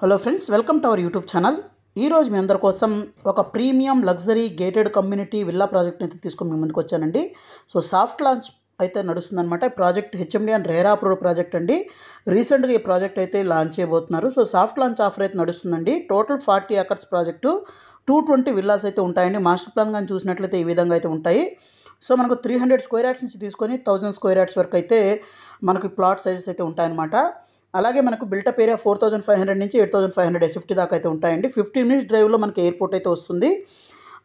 Hello friends, welcome to our YouTube channel. ఈరోజు మీ అందరి కోసం ఒక premium luxury gated community villa ప్రాజెక్ట్ని అయితే తీసుకొని మీ ముందుకు వచ్చానండి. సో సాఫ్ట్ లాంచ్ అయితే నడుస్తుందన్నమాట. ఈ project HMD and RERA approved project అండి. రీసెంట్గా ఈ ప్రాజెక్ట్ అయితే లాంచ్ చేయబోతున్నారు. సో సాఫ్ట్ లాంచ్ ఆఫర్ అయితే నడుస్తుందండి. టోటల్ 40 ఏకర్స్ ప్రాజెక్టు, 220 విల్లాస్ అయితే ఉంటాయండి. మాస్టర్ ప్లాన్ కానీ చూసినట్లయితే ఈ విధంగా అయితే ఉంటాయి. సో మనకు 300 స్క్వేర్ యార్డ్స్ నుంచి తీసుకొని 1000 స్క్వేర్ యార్డ్స్ వరకు అయితే మనకు ప్లాట్ సైజెస్ అయితే ఉంటాయన్నమాట. అలాగే మనకు బిల్టప్ ఏరియా 4500 నుంచి 8500 ఎస్ఎఫ్టీ దాకా అయితే ఉంటాయండి. 15 మినిట్స్ డ్రైవ్లో మనకి ఎయిర్పోర్ట్ అయితే వస్తుంది.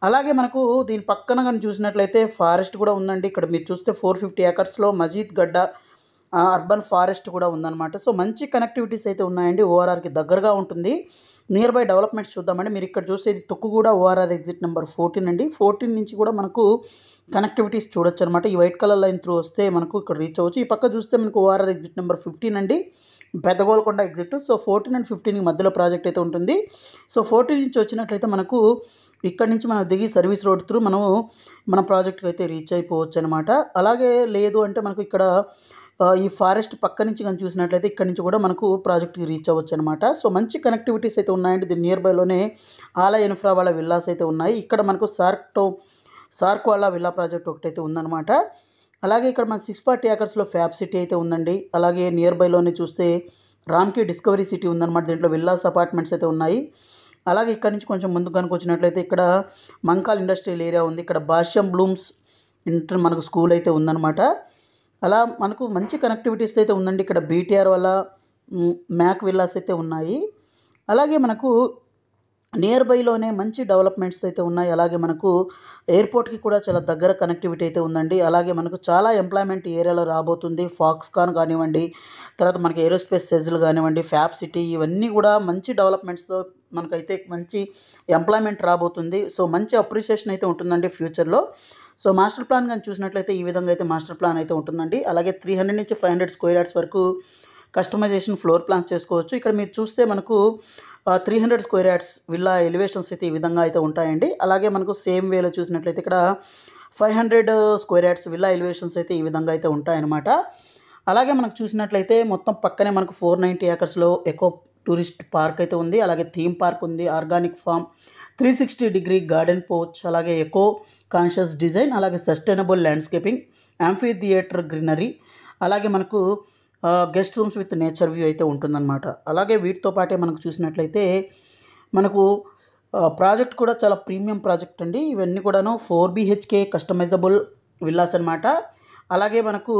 అలాగే మనకు దీని పక్కన కానీ చూసినట్లయితే ఫారెస్ట్ కూడా ఉందండి. ఇక్కడ మీరు చూస్తే 450 ఏకర్స్లో మజీద్ గడ్డ అర్బన్ ఫారెస్ట్ కూడా ఉందన్నమాట. సో మంచి కనెక్టివిటీస్ అయితే ఉన్నాయండి. ఓఆర్ఆర్కి దగ్గరగా ఉంటుంది. నియర్ బై డెవలప్మెంట్స్ చూద్దామండి. మీరు ఇక్కడ చూస్తే ఇది తుక్కుగూడ ఓఆర్ఆర్ ఎగ్జిట్ నెంబర్ 14 అండి. 14 నుంచి కూడా మనకు కనెక్టివిటీస్ చూడొచ్చు అనమాట. ఈ వైట్ కలర్ లైన్ త్రూ వస్తే మనకు ఇక్కడ రీచ్ అవ్వచ్చు. ఈ పక్క చూస్తే మనకు ఓఆర్ఆర్ ఎగ్జిట్ నెంబర్ 15 అండి, పెద్దగోల్కొండ ఎగ్జిట్. సో 14 అండ్ 15 మధ్యలో ప్రాజెక్ట్ అయితే ఉంటుంది. సో 14 నుంచి వచ్చినట్లయితే మనకు ఇక్కడ నుంచి మనం దిగి సర్వీస్ రోడ్ త్రూ మన ప్రాజెక్ట్కి అయితే రీచ్ అయిపోవచ్చు అనమాట. అలాగే లేదు అంటే మనకు ఇక్కడ ఈ ఫారెస్ట్ పక్క నుంచి కానీ చూసినట్లయితే ఇక్కడ నుంచి కూడా మనకు ప్రాజెక్ట్కి రీచ్ అవ్వచ్చు అనమాట. సో మంచి కనెక్టివిటీస్ అయితే ఉన్నాయండి. దీని నియర్ బైలోనే ఆలా ఇన్ఫ్రా వాళ్ళ విల్లాస్ అయితే ఉన్నాయి. ఇక్కడ మనకు సార్క్ వాళ్ళ విల్లా ప్రాజెక్ట్ ఒకటైతే ఉందన్నమాట. అలాగే ఇక్కడ మన 640 ఏకర్స్లో ఫ్యాబ్ సిటీ అయితే ఉందండి. అలాగే నియర్ బైలోనే చూస్తే రామ్కి డిస్కవరీ సిటీ ఉందన్నమాట. దీంట్లో విల్లాస్ అపార్ట్మెంట్స్ అయితే ఉన్నాయి. అలాగే ఇక్కడ నుంచి కొంచెం ముందుకు కనుక వచ్చినట్లయితే ఇక్కడ మంకాల్ ఇండస్ట్రియల్ ఏరియా ఉంది. ఇక్కడ భాష్యం బ్లూమ్స్ మనకు స్కూల్ అయితే ఉందన్నమాట. అలా మనకు మంచి కనెక్టివిటీస్ అయితే ఉందండి. ఇక్కడ బీటీఆర్ వల్ల మ్యాక్ విల్లాస్ అయితే ఉన్నాయి. అలాగే మనకు నియర్ బైలోనే మంచి డెవలప్మెంట్స్ అయితే ఉన్నాయి. అలాగే మనకు ఎయిర్పోర్ట్కి కూడా చాలా దగ్గర కనెక్టివిటీ అయితే ఉందండి. అలాగే మనకు చాలా ఎంప్లాయ్మెంట్ ఏరియాలో రాబోతుంది. ఫాక్స్కాన్ కానివ్వండి, తర్వాత మనకి ఏరోస్పేస్ సెజ్లు కానివ్వండి, ఫ్యాబ్ సిటీ, ఇవన్నీ కూడా మంచి డెవలప్మెంట్స్తో మనకైతే మంచి ఎంప్లాయ్మెంట్ రాబోతుంది. సో మంచి అప్రిషియేషన్ అయితే ఉంటుందండి ఫ్యూచర్లో. సో మాస్టర్ ప్లాన్ కానీ చూసినట్లయితే ఈ విధంగా అయితే మాస్టర్ ప్లాన్ అయితే ఉంటుందండి. అలాగే 300 నుంచి 500 స్క్వేర్ యార్డ్స్ వరకు కస్టమైజేషన్ ఫ్లోర్ ప్లాన్స్ చేసుకోవచ్చు. ఇక్కడ మీరు చూస్తే మనకు 300 స్క్వేర్ యార్డ్స్ విల్లా ఎలివేషన్స్ అయితే ఈ విధంగా అయితే ఉంటాయండి. అలాగే మనకు సేమ్ వేలో చూసినట్లయితే ఇక్కడ 500 స్క్వేర్ యార్డ్స్ విల్లా ఎలివేషన్స్ అయితే ఈ విధంగా అయితే ఉంటాయన్నమాట. అలాగే మనకు చూసినట్లయితే మొత్తం పక్కనే మనకు 490 ఏకర్స్లో ఎకో టూరిస్ట్ పార్క్ అయితే ఉంది. అలాగే థీమ్ పార్క్ ఉంది, organic farm, 360 degree garden porch, అలాగే ఎకో కాన్షియస్ డిజైన్, అలాగే sustainable landscaping, amphitheatre greenery, అలాగే మనకు guest rooms with nature view అయితే ఉంటుందన్నమాట. అలాగే వీటితో పాటే మనకు చూసినట్లయితే మనకు ప్రాజెక్ట్ కూడా చాలా ప్రీమియం ప్రాజెక్ట్ అండి. ఇవన్నీ కూడాను 4 BHK కస్టమైజబుల్ విల్లాస్ అనమాట. అలాగే మనకు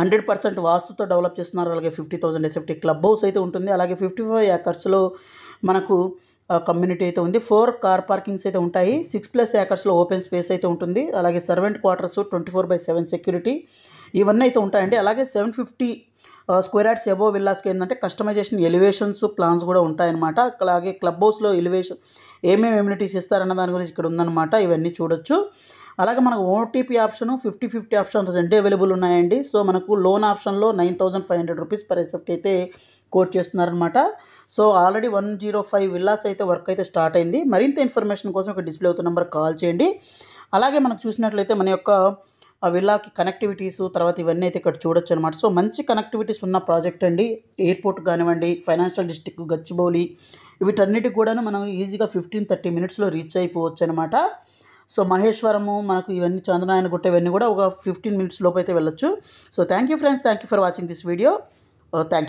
100% వాస్తుతో డెవలప్ చేస్తున్నారు. అలాగే 50,000 ఎస్ఎఫ్టీ క్లబ్ హౌస్ అయితే ఉంటుంది. అలాగే 55 ఏకర్స్లో మనకు కమ్యూనిటీ అయితే ఉంది. 4 కార్ పార్కింగ్స్ అయితే ఉంటాయి. 6+ ఏకర్స్లో ఓపెన్ స్పేస్ అయితే ఉంటుంది. అలాగే సర్వెంట్ క్వార్టర్స్, 24/7 సెక్యూరిటీ, ఇవన్నీ అయితే ఉంటాయండి. అలాగే 750 స్క్వేర్ యార్డ్స్ అబోవ్ విల్లాస్కి ఏంటంటే కస్టమైజేషన్ ఎలివేషన్స్ ప్లాన్స్ కూడా ఉంటాయన్నమాట. అలాగే క్లబ్ హౌస్లో ఎలివేషన్ ఏమేమి ఎమ్యూనిటీస్ ఇస్తారన్న దాని గురించి ఇక్కడ ఉందన్నమాట. ఇవన్నీ చూడొచ్చు. అలాగే మనకు ఓటీపీ ఆప్షన్, 50/50 ఆప్షన్ రెండు అవైలబుల్ ఉన్నాయండి. సో మనకు లోన్ ఆప్షన్లో 9,500 రూపీస్ పర్ ఎస్ఎఫ్టీ అయితే కోట్ చేస్తున్నారనమాట. సో ఆల్రెడీ 105 విల్లాస్ అయితే వర్క్ అయితే స్టార్ట్ అయింది. మరింత ఇన్ఫర్మేషన్ కోసం ఒక డిస్ప్లే అవుతున్న నెంబర్ కాల్ చేయండి. అలాగే మనకు చూసినట్లయితే మన యొక్క ఆ విల్లాకి కనెక్టివిటీస్ తర్వాత ఇవన్నీ అయితే ఇక్కడ చూడొచ్చు అనమాట. సో మంచి కనెక్టివిటీస్ ఉన్న ప్రాజెక్ట్ అండి. ఎయిర్పోర్ట్ కానివ్వండి, ఫైనాన్షియల్ డిస్ట్రిక్ట్ గచ్చిబౌలి, వీటన్నిటికి కూడా మనం ఈజీగా 15-30 మినిట్స్లో రీచ్ అయిపోవచ్చు అనమాట. సో మహేశ్వరము మనకు ఇవన్నీ చంద్రనారాయణ గుట్ట ఇవన్నీ కూడా ఒక 15 మినిట్స్ లోపు అయితే వెళ్ళొచ్చు. So thank you friends, thank you for watching this video. Thank you.